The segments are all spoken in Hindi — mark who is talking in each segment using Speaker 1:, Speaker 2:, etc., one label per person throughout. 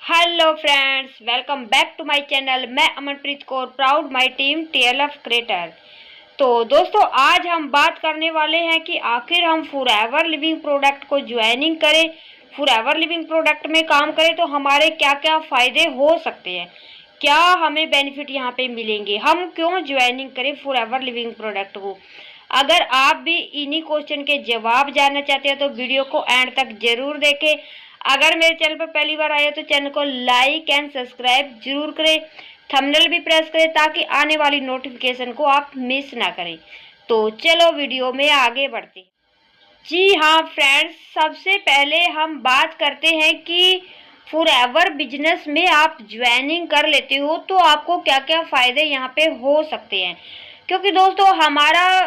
Speaker 1: Hello friends, welcome back to my channel. मैं Amanpreet Kaur, proud my team TLF creator. तो दोस्तों, आज हम बात करने वाले हैं कि आखिर हम फॉरएवर लिविंग प्रोडक्ट को ज्वाइनिंग करें, फॉरएवर लिविंग प्रोडक्ट में काम करें तो हमारे क्या क्या फ़ायदे हो सकते हैं, क्या हमें बेनिफिट यहाँ पे मिलेंगे, हम क्यों ज्वाइनिंग करें फॉरएवर लिविंग प्रोडक्ट को। अगर आप भी इन्हीं क्वेश्चन के जवाब जानना चाहते हैं तो वीडियो को एंड तक जरूर देखें। अगर मेरे चैनल पर पहली बार आए तो चैनल को लाइक एंड सब्सक्राइब जरूर करें, थंबनेल भी प्रेस करें ताकि आने वाली नोटिफिकेशन को आप मिस ना करें। तो चलो वीडियो में आगे बढ़ते हैं। जी हाँ फ्रेंड्स, सबसे पहले हम बात करते हैं कि फॉरएवर बिजनेस में आप ज्वाइनिंग कर लेते हो तो आपको क्या क्या फ़ायदे यहाँ पे हो सकते हैं। क्योंकि दोस्तों, हमारा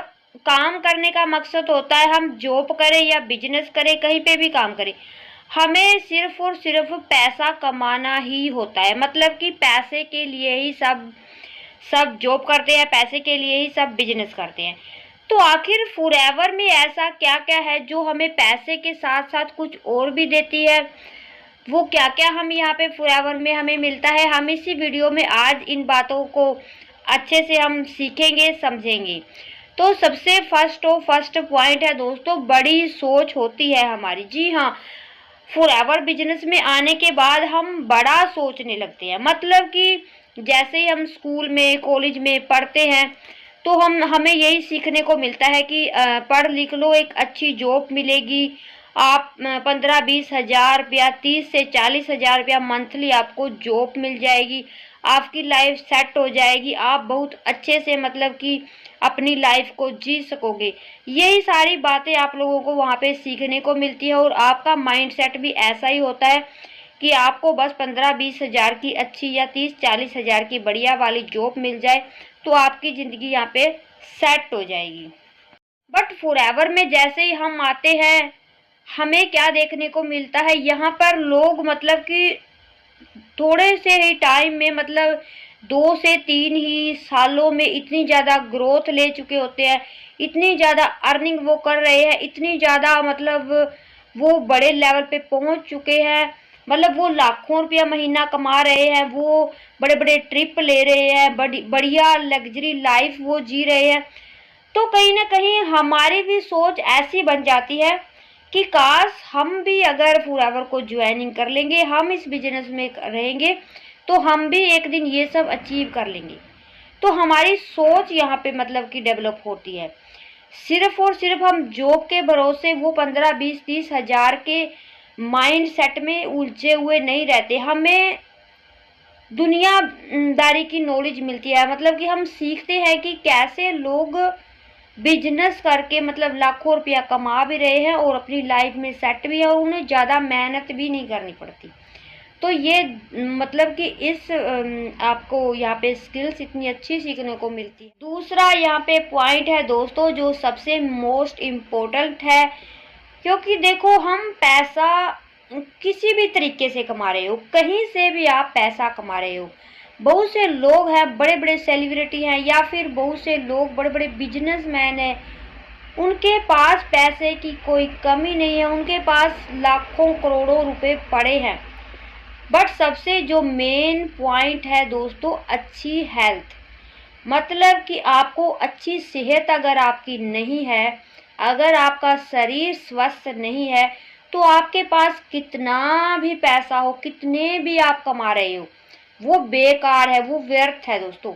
Speaker 1: काम करने का मकसद होता है, हम जॉब करें या बिजनेस करें, कहीं पे भी काम करें, हमें सिर्फ और सिर्फ पैसा कमाना ही होता है। मतलब कि पैसे के लिए ही सब सब जॉब करते हैं, पैसे के लिए ही सब बिजनेस करते हैं। तो आखिर फॉरएवर में ऐसा क्या क्या है जो हमें पैसे के साथ साथ कुछ और भी देती है, वो क्या क्या हम यहाँ पे फॉरएवर में हमें मिलता है, हम इसी वीडियो में आज इन बातों को अच्छे से हम सीखेंगे, समझेंगे। तो सबसे फर्स्ट पॉइंट है दोस्तों, बड़ी सोच होती है हमारी। जी हाँ, फॉरएवर बिजनेस में आने के बाद हम बड़ा सोचने लगते हैं। मतलब कि जैसे ही हम स्कूल में कॉलेज में पढ़ते हैं तो हमें यही सीखने को मिलता है कि पढ़ लिख लो, एक अच्छी जॉब मिलेगी, आप 15-20 हज़ार रुपया, 30 से 40 हज़ार रुपया मंथली आपको जॉब मिल जाएगी, आपकी लाइफ सेट हो जाएगी, आप बहुत अच्छे से मतलब कि अपनी लाइफ को जी सकोगे। यही सारी बातें आप लोगों को वहाँ पे सीखने को मिलती है और आपका माइंडसेट भी ऐसा ही होता है कि आपको बस 15-20 हज़ार की अच्छी या 30-40 हज़ार की बढ़िया वाली जॉब मिल जाए तो आपकी ज़िंदगी यहाँ पे सेट हो जाएगी। बट फॉरएवर में जैसे ही हम आते हैं, हमें क्या देखने को मिलता है, यहाँ पर लोग मतलब कि थोड़े से ही टाइम में, मतलब 2 से 3 ही सालों में इतनी ज़्यादा ग्रोथ ले चुके होते हैं, इतनी ज़्यादा अर्निंग वो कर रहे हैं, इतनी ज़्यादा मतलब वो बड़े लेवल पे पहुंच चुके हैं। मतलब वो लाखों रुपया महीना कमा रहे हैं, वो बड़े बड़े ट्रिप ले रहे हैं, बढ़िया लग्जरी लाइफ वो जी रहे हैं। तो कहीं ना कहीं हमारी भी सोच ऐसी बन जाती है कि काश हम भी अगर फॉरएवर को ज्वाइनिंग कर लेंगे, हम इस बिजनेस में रहेंगे तो हम भी एक दिन ये सब अचीव कर लेंगे। तो हमारी सोच यहाँ पे मतलब कि डेवलप होती है। सिर्फ और सिर्फ हम जॉब के भरोसे वो 15-20-30 हज़ार के माइंड सेट में उलझे हुए नहीं रहते, हमें दुनियादारी की नॉलेज मिलती है। मतलब कि हम सीखते हैं कि कैसे लोग बिजनेस करके मतलब लाखों रुपया कमा भी रहे हैं और अपनी लाइफ में सेट भी है और उन्हें ज़्यादा मेहनत भी नहीं करनी पड़ती। तो ये मतलब कि इस आपको यहाँ पे स्किल्स इतनी अच्छी सीखने को मिलती है। दूसरा यहाँ पे पॉइंट है दोस्तों जो सबसे मोस्ट इम्पोर्टेंट है, क्योंकि देखो, हम पैसा किसी भी तरीके से कमा रहे हो, कहीं से भी आप पैसा कमा रहे हो। बहुत से लोग हैं, बड़े बड़े सेलिब्रिटी हैं, या फिर बहुत से लोग बड़े बड़े बिजनेसमैन हैं, उनके पास पैसे की कोई कमी नहीं है, उनके पास लाखों करोड़ों रुपए पड़े हैं। बट सबसे जो मेन पॉइंट है दोस्तों, अच्छी हेल्थ। मतलब कि आपको अच्छी सेहत अगर आपकी नहीं है, अगर आपका शरीर स्वस्थ नहीं है, तो आपके पास कितना भी पैसा हो, कितने भी आप कमा रहे हो, वो बेकार है, वो व्यर्थ है दोस्तों।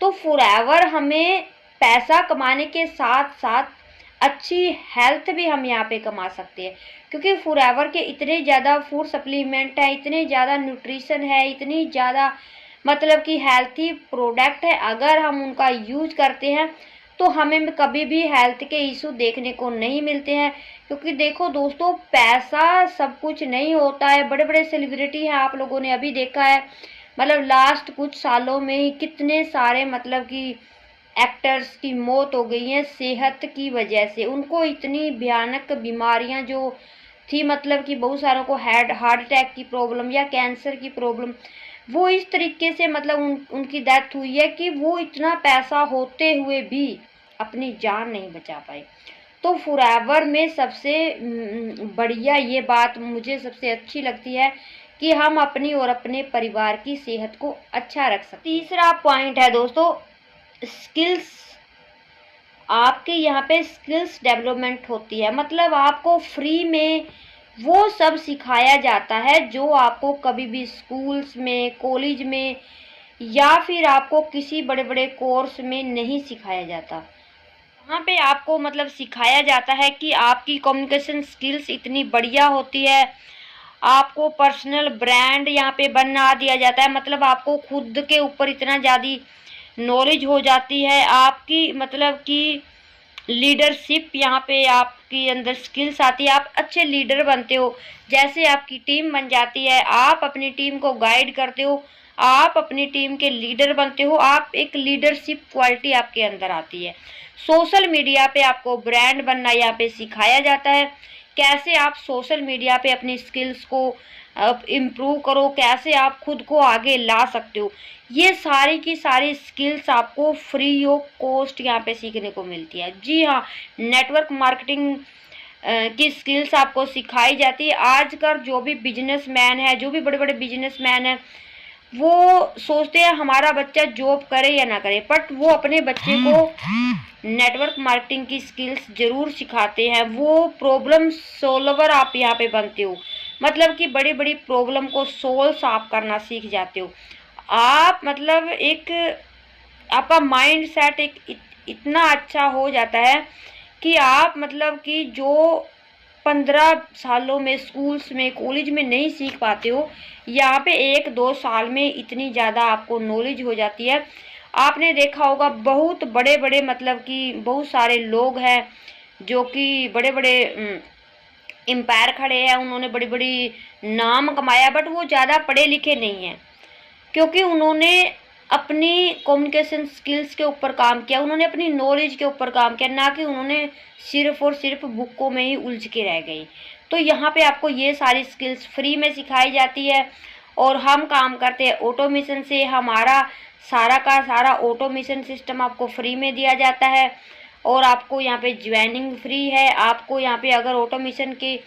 Speaker 1: तो फॉरएवर हमें पैसा कमाने के साथ साथ अच्छी हेल्थ भी हम यहाँ पे कमा सकते हैं, क्योंकि फॉरएवर के इतने ज़्यादा फूड सप्लीमेंट है, इतने ज़्यादा न्यूट्रिशन है, इतनी ज़्यादा मतलब कि हेल्थी प्रोडक्ट है। अगर हम उनका यूज करते हैं तो हमें कभी भी हेल्थ के इशू देखने को नहीं मिलते हैं। क्योंकि देखो दोस्तों, पैसा सब कुछ नहीं होता है। बड़े बड़े सेलिब्रिटी हैं, आप लोगों ने अभी देखा है, मतलब लास्ट कुछ सालों में ही कितने सारे मतलब कि एक्टर्स की मौत हो गई है सेहत की वजह से। उनको इतनी भयानक बीमारियां जो थी, मतलब कि बहुत सारों को हार्ट अटैक की प्रॉब्लम या कैंसर की प्रॉब्लम, वो इस तरीके से मतलब उनकी डेथ हुई है कि वो इतना पैसा होते हुए भी अपनी जान नहीं बचा पाए। तो फॉरएवर में सबसे बढ़िया ये बात मुझे सबसे अच्छी लगती है कि हम अपनी और अपने परिवार की सेहत को अच्छा रख सकते। तीसरा पॉइंट है दोस्तों स्किल्स। आपके यहाँ पे स्किल्स डेवलपमेंट होती है, मतलब आपको फ्री में वो सब सिखाया जाता है जो आपको कभी भी स्कूल्स में, कॉलेज में या फिर आपको किसी बड़े बड़े कोर्स में नहीं सिखाया जाता। वहाँ पे आपको मतलब सिखाया जाता है कि आपकी कम्युनिकेशन स्किल्स इतनी बढ़िया होती है, आपको पर्सनल ब्रांड यहाँ पे बना दिया जाता है, मतलब आपको खुद के ऊपर इतना ज़्यादा नॉलेज हो जाती है आपकी, मतलब कि लीडरशिप यहाँ पे आपके अंदर स्किल्स आती है, आप अच्छे लीडर बनते हो। जैसे आपकी टीम बन जाती है, आप अपनी टीम को गाइड करते हो, आप अपनी टीम के लीडर बनते हो, आप एक लीडरशिप क्वालिटी आपके अंदर आती है। सोशल मीडिया पे आपको ब्रांड बनना यहाँ पे सिखाया जाता है, कैसे आप सोशल मीडिया पे अपनी स्किल्स को इम्प्रूव करो, कैसे आप खुद को आगे ला सकते हो। ये सारी की सारी स्किल्स आपको फ्री ऑफ कॉस्ट यहाँ पे सीखने को मिलती है। जी हाँ, नेटवर्क मार्केटिंग की स्किल्स आपको सिखाई जाती है। आजकल जो भी बिजनेसमैन है, जो भी बड़े बड़े बिजनेसमैन हैं, वो सोचते हैं हमारा बच्चा जॉब करे या ना करे, बट वो अपने बच्चे को नेटवर्क मार्केटिंग की स्किल्स जरूर सिखाते हैं। वो प्रॉब्लम सॉल्वर आप यहाँ पे बनते हो, मतलब कि बड़ी बड़ी प्रॉब्लम को सोल्व आप करना सीख जाते हो। आप मतलब एक आपका माइंड सेट इतना अच्छा हो जाता है कि आप मतलब कि जो 15 सालों में स्कूल्स में, कॉलेज में नहीं सीख पाते हो, यहाँ पे 1-2 साल में इतनी ज़्यादा आपको नॉलेज हो जाती है। आपने देखा होगा बहुत बड़े बड़े मतलब कि बहुत सारे लोग हैं जो कि बड़े बड़े एम्पायर खड़े हैं, उन्होंने बड़ी बड़ी नाम कमाया, बट वो ज़्यादा पढ़े लिखे नहीं हैं, क्योंकि उन्होंने अपनी कम्युनिकेशन स्किल्स के ऊपर काम किया, उन्होंने अपनी नॉलेज के ऊपर काम किया, ना कि उन्होंने सिर्फ और सिर्फ बुकों में ही उलझ के रह गई। तो यहाँ पे आपको ये सारी स्किल्स फ्री में सिखाई जाती है और हम काम करते हैं ऑटोमेशन से। हमारा सारा का सारा ऑटोमेशन सिस्टम आपको फ्री में दिया जाता है और आपको यहाँ पे ज्वाइनिंग फ्री है। आपको यहाँ पे अगर ऑटोमेशन के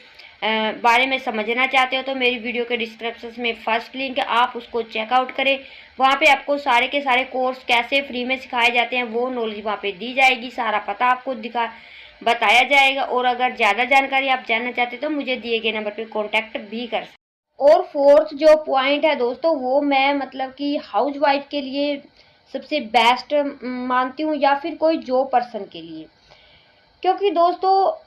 Speaker 1: बारे में समझना चाहते हो तो मेरी वीडियो के डिस्क्रिप्शन में फर्स्ट लिंक है, आप उसको चेकआउट करें। वहाँ पे आपको सारे के सारे कोर्स कैसे फ्री में सिखाए जाते हैं वो नॉलेज वहाँ पे दी जाएगी, सारा पता आपको बताया जाएगा। और अगर ज़्यादा जानकारी आप जानना चाहते तो मुझे दिए गए नंबर पे कांटेक्ट भी कर सकते। और फोर्थ जो पॉइंट है दोस्तों, वो मैं मतलब कि हाउस वाइफ के लिए सबसे बेस्ट मानती हूँ, या फिर कोई जॉब पर्सन के लिए, क्योंकि दोस्तों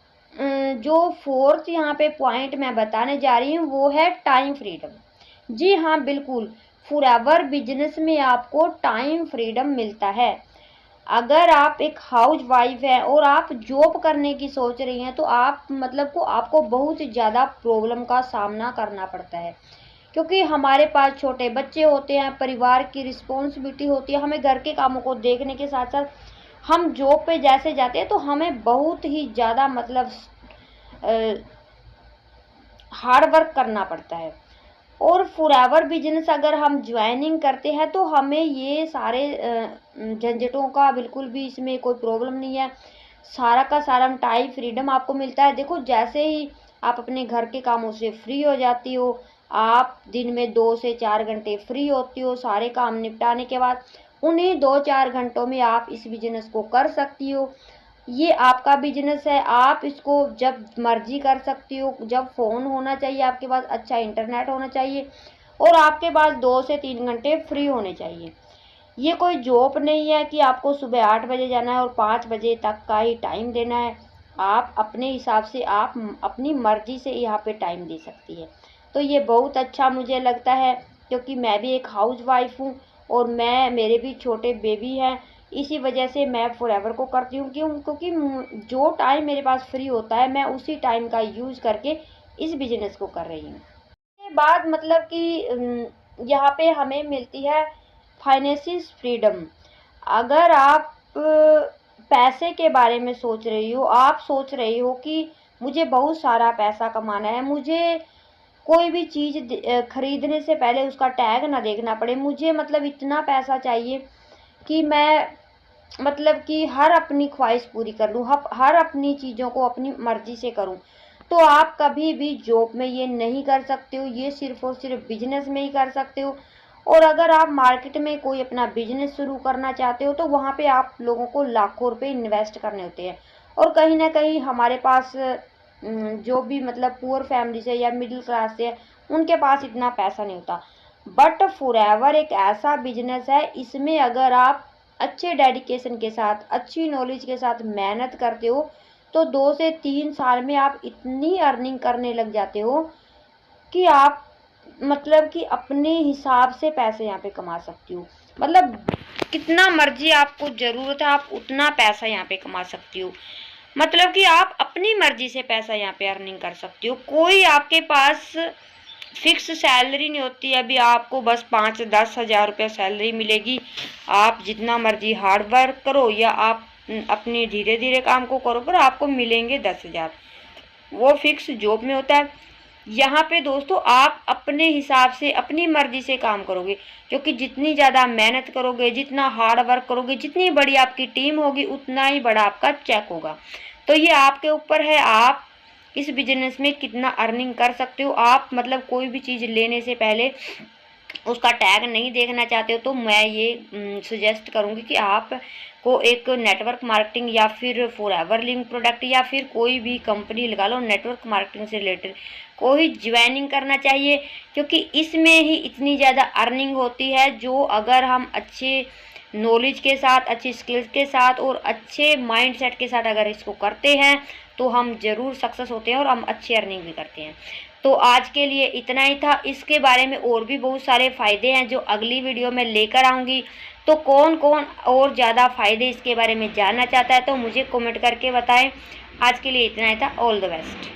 Speaker 1: जो फोर्थ यहाँ पे पॉइंट मैं बताने जा रही हूँ वो है टाइम फ्रीडम। जी हाँ, बिल्कुल, फॉरएवर बिजनेस में आपको टाइम फ्रीडम मिलता है। अगर आप एक हाउस वाइफ है और आप जॉब करने की सोच रही हैं तो आप मतलब को आपको बहुत ज़्यादा प्रॉब्लम का सामना करना पड़ता है, क्योंकि हमारे पास छोटे बच्चे होते हैं, परिवार की रिस्पॉन्सिबिलिटी होती है, हमें घर के कामों को देखने के साथ साथ हम जॉब पे जैसे जाते हैं तो हमें बहुत ही ज़्यादा मतलब हार्ड वर्क करना पड़ता है। और फॉरएवर बिजनेस अगर हम ज्वाइनिंग करते हैं तो हमें ये सारे झंझटों का बिल्कुल भी इसमें कोई प्रॉब्लम नहीं है। सारा का सारा टाइम फ्रीडम आपको मिलता है। देखो, जैसे ही आप अपने घर के कामों से फ्री हो जाती हो, आप दिन में 2 से 4 घंटे फ्री होती हो, सारे काम निपटाने के बाद उन्हीं 2-4 घंटों में आप इस बिजनेस को कर सकती हो। ये आपका बिजनेस है, आप इसको जब मर्जी कर सकती हो। जब फ़ोन होना चाहिए आपके पास, अच्छा इंटरनेट होना चाहिए और आपके पास 2 से 3 घंटे फ्री होने चाहिए। ये कोई जॉब नहीं है कि आपको सुबह 8 बजे जाना है और 5 बजे तक का ही टाइम देना है। आप अपने हिसाब से, आप अपनी मर्जी से यहाँ पे टाइम दे सकती है। तो ये बहुत अच्छा मुझे लगता है, क्योंकि मैं भी एक हाउस वाइफ हूँ और मेरे भी छोटे बेबी हैं। इसी वजह से मैं फॉरएवर को करती हूँ, क्योंकि जो टाइम मेरे पास फ्री होता है मैं उसी टाइम का यूज़ करके इस बिजनेस को कर रही हूँ। इसके बाद मतलब कि यहाँ पे हमें मिलती है फाइनेंशियल फ्रीडम। अगर आप पैसे के बारे में सोच रही हो, आप सोच रही हो कि मुझे बहुत सारा पैसा कमाना है, मुझे कोई भी चीज़ खरीदने से पहले उसका टैग ना देखना पड़े, मुझे मतलब इतना पैसा चाहिए कि मैं मतलब कि हर अपनी ख्वाहिश पूरी कर लूँ, हर अपनी चीज़ों को अपनी मर्जी से करूँ, तो आप कभी भी जॉब में ये नहीं कर सकते हो, ये सिर्फ और सिर्फ बिजनेस में ही कर सकते हो। और अगर आप मार्केट में कोई अपना बिजनेस शुरू करना चाहते हो तो वहाँ पे आप लोगों को लाखों रुपए इन्वेस्ट करने होते हैं। और कहीं ना कहीं हमारे पास जो भी मतलब पुअर फैमिली से या मिडिल क्लास से, उनके पास इतना पैसा नहीं होता। बट फॉरएवर एक ऐसा बिजनेस है, इसमें अगर आप अच्छे डेडिकेशन के साथ, अच्छी नॉलेज के साथ मेहनत करते हो तो 2 से 3 साल में आप इतनी अर्निंग करने लग जाते हो कि आप मतलब कि अपने हिसाब से पैसे यहाँ पे कमा सकती हो। मतलब कितना मर्जी आपको ज़रूरत है आप उतना पैसा यहाँ पे कमा सकती हो। मतलब कि आप अपनी मर्जी से पैसा यहाँ पे अर्निंग कर सकती हो। कोई आपके पास फिक्स सैलरी नहीं होती है अभी आपको बस 5-10 हज़ार रुपये सैलरी मिलेगी। आप जितना मर्जी हार्ड वर्क करो या आप अपनी धीरे धीरे काम को करो पर आपको मिलेंगे 10 हज़ार, वो फिक्स जॉब में होता है। यहाँ पे दोस्तों आप अपने हिसाब से अपनी मर्जी से काम करोगे, क्योंकि जितनी ज़्यादा मेहनत करोगे, जितना हार्ड वर्क करोगे, जितनी बड़ी आपकी टीम होगी उतना ही बड़ा आपका चेक होगा। तो ये आपके ऊपर है, आप इस बिजनेस में कितना अर्निंग कर सकते हो। आप मतलब कोई भी चीज़ लेने से पहले उसका टैग नहीं देखना चाहते हो तो मैं ये सजेस्ट करूँगी कि आप को एक नेटवर्क मार्केटिंग या फिर फॉरएवर लिविंग प्रोडक्ट या फिर कोई भी कंपनी लगा लो नेटवर्क मार्केटिंग से रिलेटेड कोई ज्वाइनिंग करना चाहिए, क्योंकि इसमें ही इतनी ज़्यादा अर्निंग होती है। जो अगर हम अच्छे नॉलेज के साथ, अच्छी स्किल्स के साथ और अच्छे माइंडसेट के साथ अगर इसको करते हैं तो हम ज़रूर सक्सेस होते हैं और हम अच्छी अर्निंग भी करते हैं। तो आज के लिए इतना ही था। इसके बारे में और भी बहुत सारे फ़ायदे हैं जो अगली वीडियो में लेकर आऊँगी। तो कौन कौन और ज़्यादा फ़ायदे इसके बारे में जानना चाहता है तो मुझे कमेंट करके बताएं। आज के लिए इतना ही था। All the best.